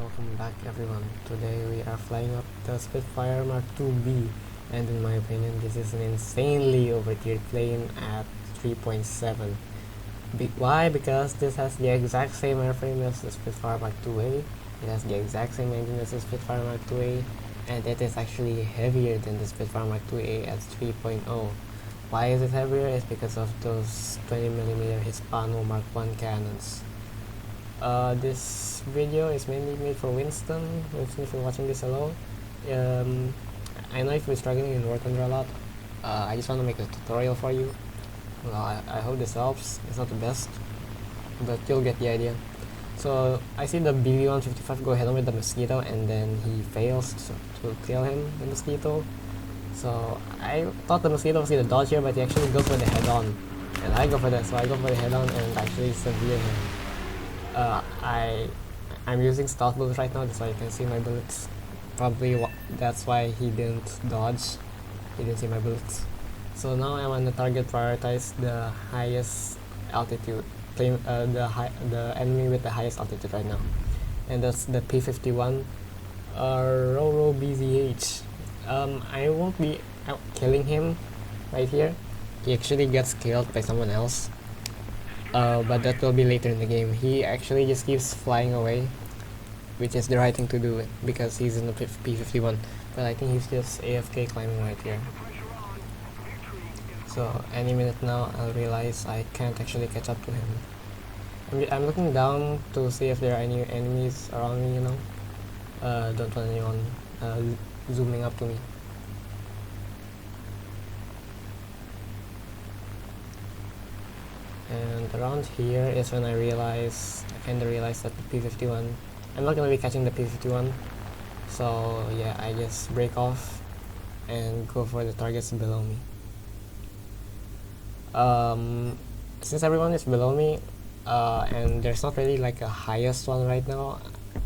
welcome back everyone. Today we are flying up the Spitfire Mark II-B, and in my opinion this is an insanely overtiered plane at 3.7. Why? Because this has the exact same airframe as the Spitfire Mark II-A, it has the exact same engine as the Spitfire Mark II-A, and it is actually heavier than the Spitfire Mark II-A at 3.0. Why is it heavier? It's because of those 20mm Hispano Mark I cannons. This video is mainly made for Winston. Winston, if you're watching this, hello. I know if you're struggling in War Thunder a lot. I just want to make a tutorial for you. Well, I hope this helps. It's not the best, but you'll get the idea. So I see the BB-155 go head on with the Mosquito, and then he fails to kill him, the Mosquito. So I thought the Mosquito was gonna dodge here, but he actually goes for the head on, and I go for that. So I go for the head on and actually severe him. I'm using stealth bullets right now, so you can see my bullets. Probably that's why he didn't dodge. He didn't see my bullets. So now I'm on the target, prioritize the highest altitude, the enemy with the highest altitude right now, and that's the P-51 Roro BZH. I won't be killing him right here. He actually gets killed by someone else. But that will be later in the game. He actually just keeps flying away, which is the right thing to do because he's in the P-51. But I think he's just AFK climbing right here. So any minute now I'll realize I can't actually catch up to him. I'm looking down to see if there are any enemies around me, you know. Don't want anyone zooming up to me. And around here is when I kinda realized that the P-51, I'm not gonna be catching the P-51, so yeah, I just break off and go for the targets below me. Since everyone is below me, and there's not really like a highest one right now,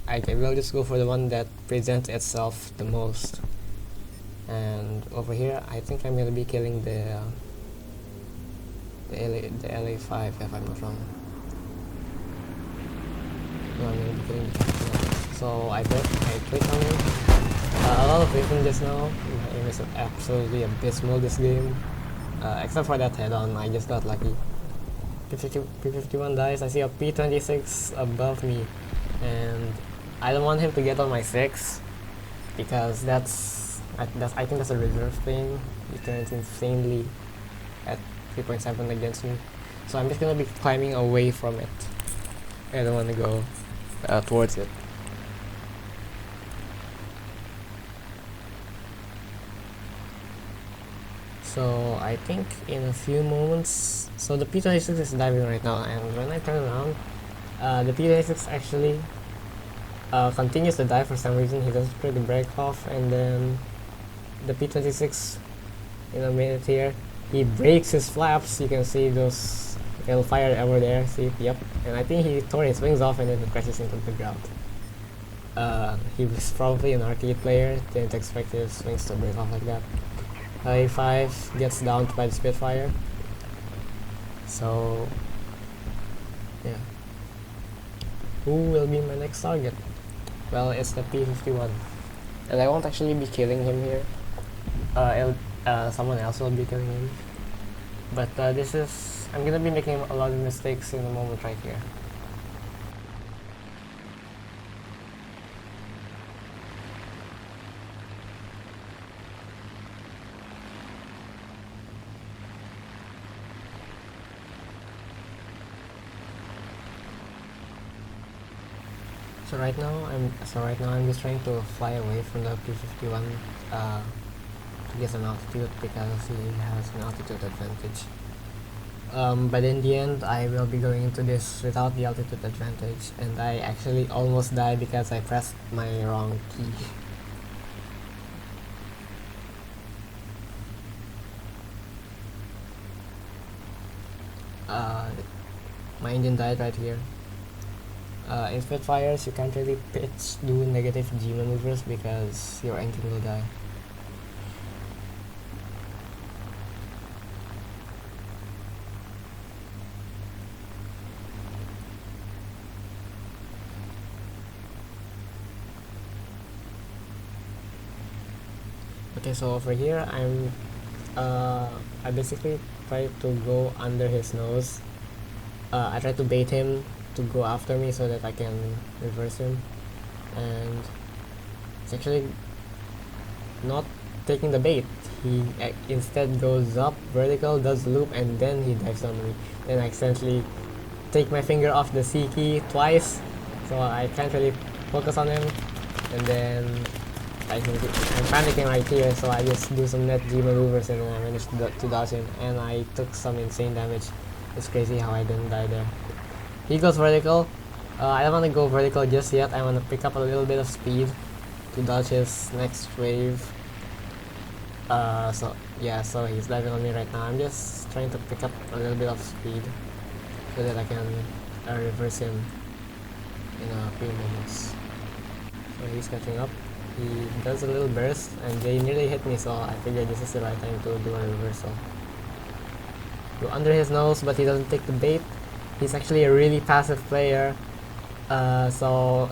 I will just go for the one that presents itself the most. And over here, I think I'm gonna be killing the LA5, if I'm not wrong. No, I'm gonna be killing the P-51. So I click on him. A lot of vision just now. My aim is absolutely abysmal this game. Except for that head-on, I just got lucky. P-51 dies. I see a P-26 above me, and I don't want him to get on my 6 because I think that's a reserve thing. He turns insanely at 3.7 against me, so I'm just gonna be climbing away from it. I don't want to go towards it. So I think in a few moments, so the P-26 is diving right now, and when I turn around, the P-26 actually continues to dive for some reason. He doesn't try to break off, and then the P-26 in a minute here, he breaks his flaps. You can see those little fire over there. See, yep. And I think he tore his wings off and then he crashes into the ground. He was probably an arcade player. Didn't expect his wings to break off like that. A5 gets downed by the Spitfire. So yeah, who will be my next target? Well, it's the P-51, and I won't actually be killing him here. Someone else will be killing him. But I'm gonna be making a lot of mistakes in a moment right here. So right now I'm just trying to fly away from the P-51 to get some altitude because he has an altitude advantage. But in the end, I will be going into this without the altitude advantage, and I actually almost died because I pressed my wrong key. My engine died right here. In Spitfires, you can't really do negative G maneuvers because your engine will die. Okay, so over here I basically try to go under his nose. I try to bait him to go after me so that I can reverse him, and it's actually not taking the bait. He instead goes up vertical, does loop, and then he dives on me. Then I accidentally take my finger off the C key twice, so I can't really focus on him. And then I'm panicking right here, so I just do some net G maneuvers and I managed to dodge him, and I took some insane damage. It's crazy how I didn't die there. He goes vertical. I don't want to go vertical just yet. I want to pick up a little bit of speed to dodge his next wave. So he's diving on me right now. I'm just trying to pick up a little bit of speed so that I can reverse him in a few moments. So he's catching up. He does a little burst and they nearly hit me, so I figured this is the right time to do a reversal. Go under his nose, but he doesn't take the bait. He's actually a really passive player, so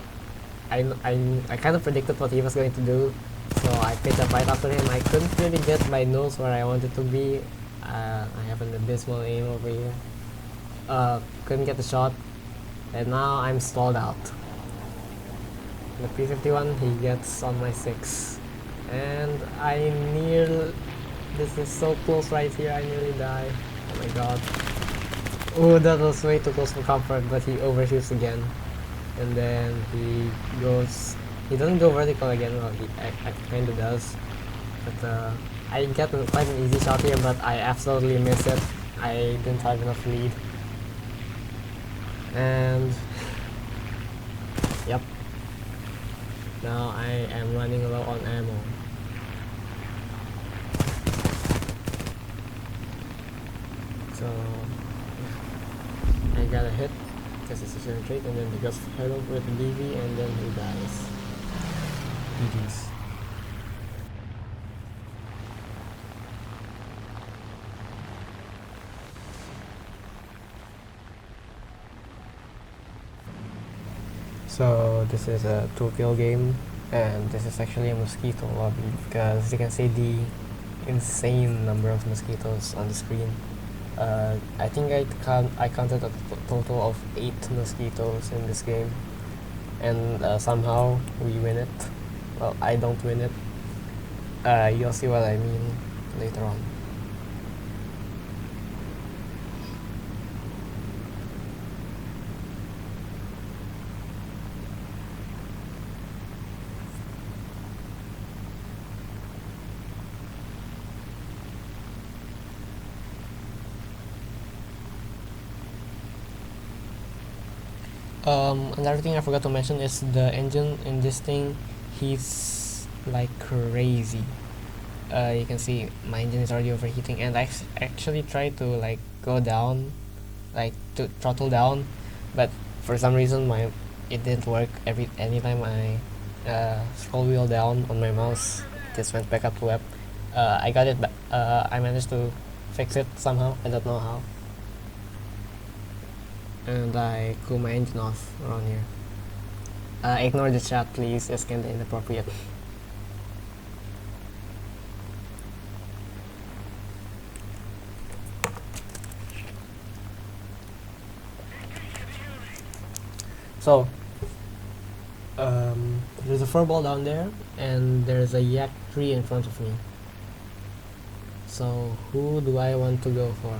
I kind of predicted what he was going to do, so I picked up right after him. I couldn't really get my nose where I wanted to be. I have an abysmal aim over here. Couldn't get the shot, and now I'm stalled out. The P51, he gets on my 6, and this is so close right here, I nearly die. Oh my god. Oh, that was way too close for comfort, but he overshoots again. And then he doesn't go vertical again. Well, he kinda does. But I get quite an easy shot here, but I absolutely miss it. I didn't have enough lead. And yep. Now I am running low on ammo. So I got a hit because it's a certain trait, and then he goes head over with DV, and then he dies. GG's. So this is a 2-kill game, and this is actually a mosquito lobby because you can see the insane number of mosquitoes on the screen. I think I counted a total of 8 mosquitoes in this game, and somehow we win it. Well, I don't win it. You'll see what I mean later on. Another thing I forgot to mention is the engine in this thing heats like crazy. You can see my engine is already overheating, and I actually tried to like go down, like to throttle down, but for some reason it didn't work. Anytime I scroll wheel down on my mouse, it just went back up to up. I got it, but I managed to fix it somehow. I don't know how. And I cool my engine off around here. Ignore the chat, please. It's kinda inappropriate. So, there's a furball down there, and there's a yak tree in front of me. So, who do I want to go for?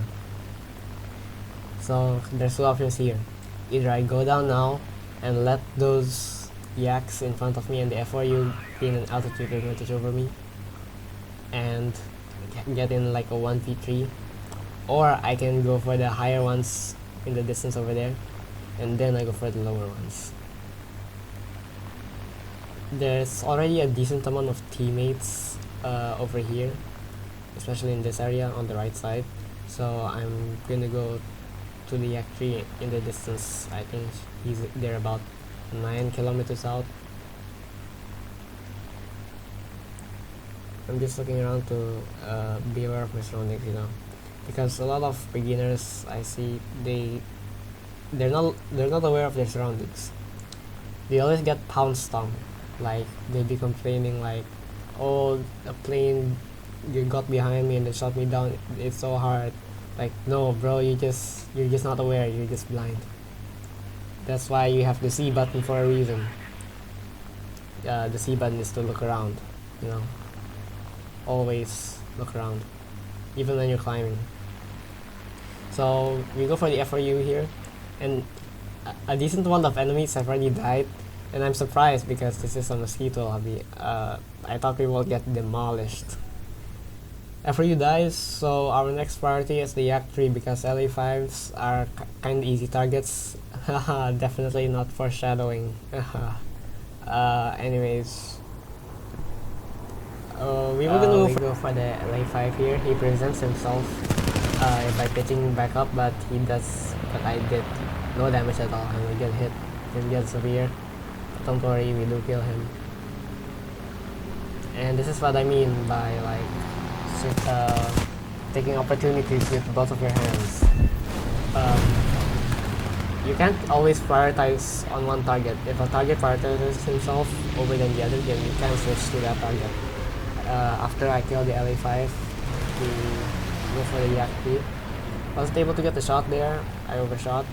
So there's two options here. Either I go down now and let those yaks in front of me and the F4U gain an altitude advantage over me and get in like a 1v3, or I can go for the higher ones in the distance over there, and then I go for the lower ones. There's already a decent amount of teammates over here, especially in this area on the right side, so I'm gonna go to the yak tree in the distance. I think they're about 9 kilometers out. I'm just looking around to be aware of my surroundings, because a lot of beginners I see they're not aware of their surroundings. They always get pounced on, like they'll be complaining like, oh, a plane got behind me and it shot me down. It's so hard. Like, no, bro, you're just not aware. You're just blind. That's why you have the C button for a reason. The C button is to look around. You know, always look around, even when you're climbing. So we go for the FRU here, and a decent amount of enemies have already died, and I'm surprised because this is a mosquito lobby. I thought we will get demolished. FRU dies, so our next priority is the Yak 3 because LA5s are kind of easy targets. Definitely not foreshadowing. Anyways, we were gonna go for the LA5 here. He presents himself by pitching back up, but I did no damage at all, and we get hit. Didn't get severe. Don't worry, we do kill him. And this is what I mean by like taking opportunities with both of your hands. You can't always prioritize on one target. If a target prioritizes himself over than the other, then you can switch to that target. After I kill the LA5, we go for the Yak 3. I wasn't able to get the shot there. I overshot,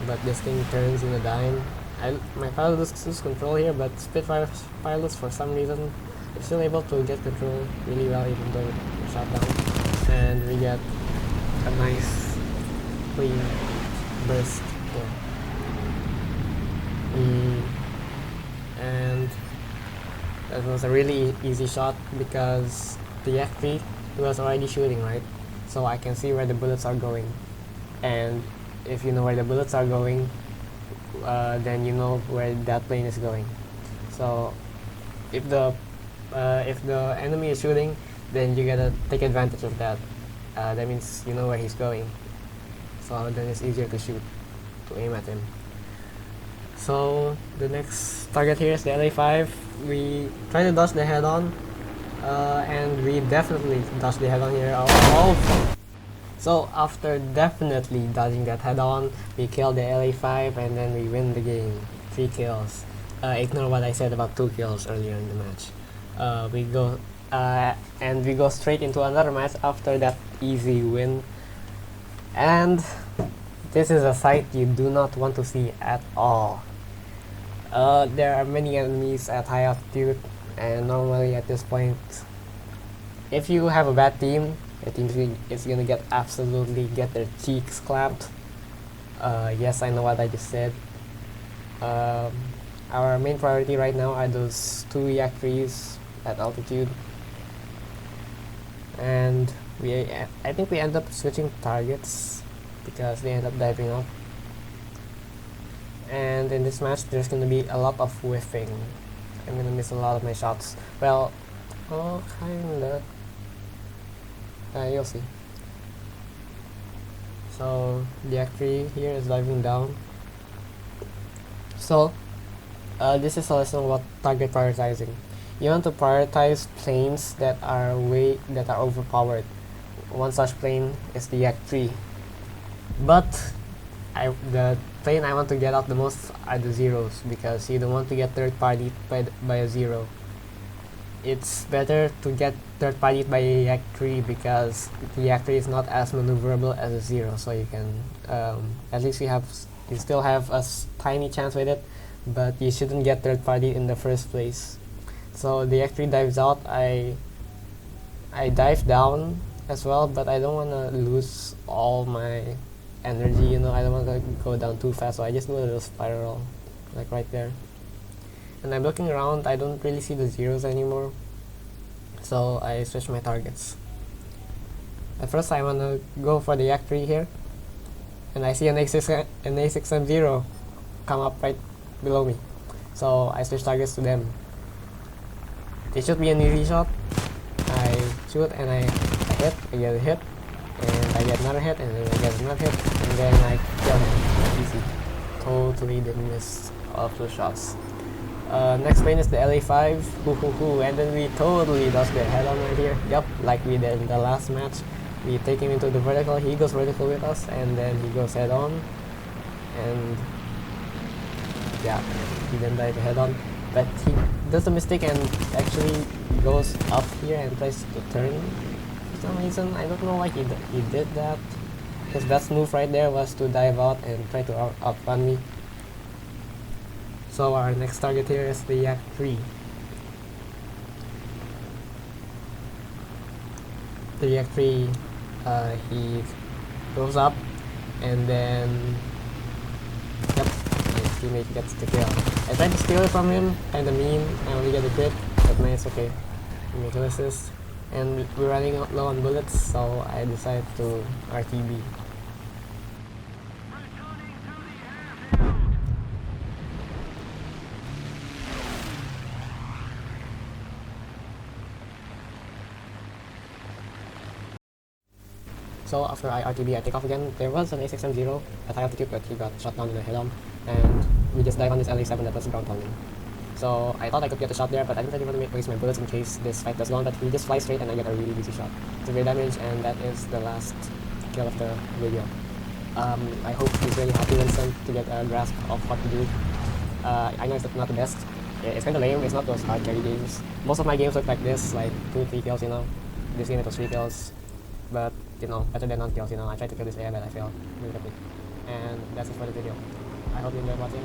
but this thing turns in a dime. My pilot loses control here, but Spitfire pilots for some reason are still able to get control really well even though we're shot down. And we get a nice clean burst here. And that was a really easy shot because the Yak 3 was already shooting, right? So I can see where the bullets are going. And if you know where the bullets are going, then you know where that plane is going. So if the enemy is shooting, then you gotta take advantage of that. That means you know where he's going. So then it's easier to shoot, to aim at him. So the next target here is the LA5. We try to dodge the head-on, and we definitely dodge the head-on here. So after definitely dodging that head-on, we kill the LA5 and then we win the game. 3 kills. Ignore what I said about 2 kills earlier in the match. We go straight into another match after that easy win. And this is a sight you do not want to see at all. There are many enemies at high altitude, and normally at this point, if you have a bad team, your team is gonna absolutely get their cheeks clapped. Yes, I know what I just said. Our main priority right now are those 2 Yak 3s at altitude, and I think we end up switching targets because they end up diving up. And in this match, there's gonna be a lot of whiffing. I'm gonna miss a lot of my shots. Well, kinda. You'll see. So the Yak 3 here is diving down. So this is a lesson about target prioritizing. You want to prioritize planes that are overpowered. One such plane is the Yak 3. But the plane I want to get out the most are the zeros, because you don't want to get third party by a zero. It's better to get third party by a Yak 3 because the Yak 3 is not as maneuverable as a zero, so you can at least you still have a tiny chance with it, but you shouldn't get third party in the first place. So the Yak 3 dives out. I dive down as well, but I don't want to lose all my energy, you know. I don't want to go down too fast, so I just do a little spiral like right there. And I'm looking around, I don't really see the zeros anymore, so I switch my targets. At first I want to go for the Yak 3 here, and I see an A6M0 come up right below me, so I switch targets to them. It should be an easy shot. I shoot and I hit, I get a hit, and I get another hit, and then I get another hit, and then I kill him. Easy. Totally didn't miss all of those shots. Next plane is the LA5, and then we totally dodged the head on right here. Yup, like we did in the last match. We take him into the vertical, he goes vertical with us, and then he goes head on. And yeah, he then died head on. But he does a mistake and actually goes up here and tries to turn. For some reason, I don't know why he did that. His best move right there was to dive out and try to outrun me. So our next target here is the Yak 3. The Yak 3, he goes up and then, yep, his teammate gets the kill. I tried to steal it from him, kinda mean, I only get a crit, but nice, okay. Make an assist. And we're running low on bullets, so I decided to RTB. So after I RTB, I take off again. There was an A6M0 at high altitude, but he got shot down in a head-on, and we just died on this LA7 that was ground pounding. So I thought I could get a shot there, but I didn't really want to waste my bullets in case this fight does go on, but he just flies straight and I get a really easy shot. Severe damage, and that is the last kill of the video. I hope he's really happy Winston to get a grasp of what to do. I know it's not the best. It's kind of lame, it's not those hard carry games. Most of my games look like this, like 2-3 kills, you know. This game it was 3 kills. But, you know, better than none kills, you know. I tried to kill this AI, but I failed. And that's it for the video. I hope you enjoyed watching.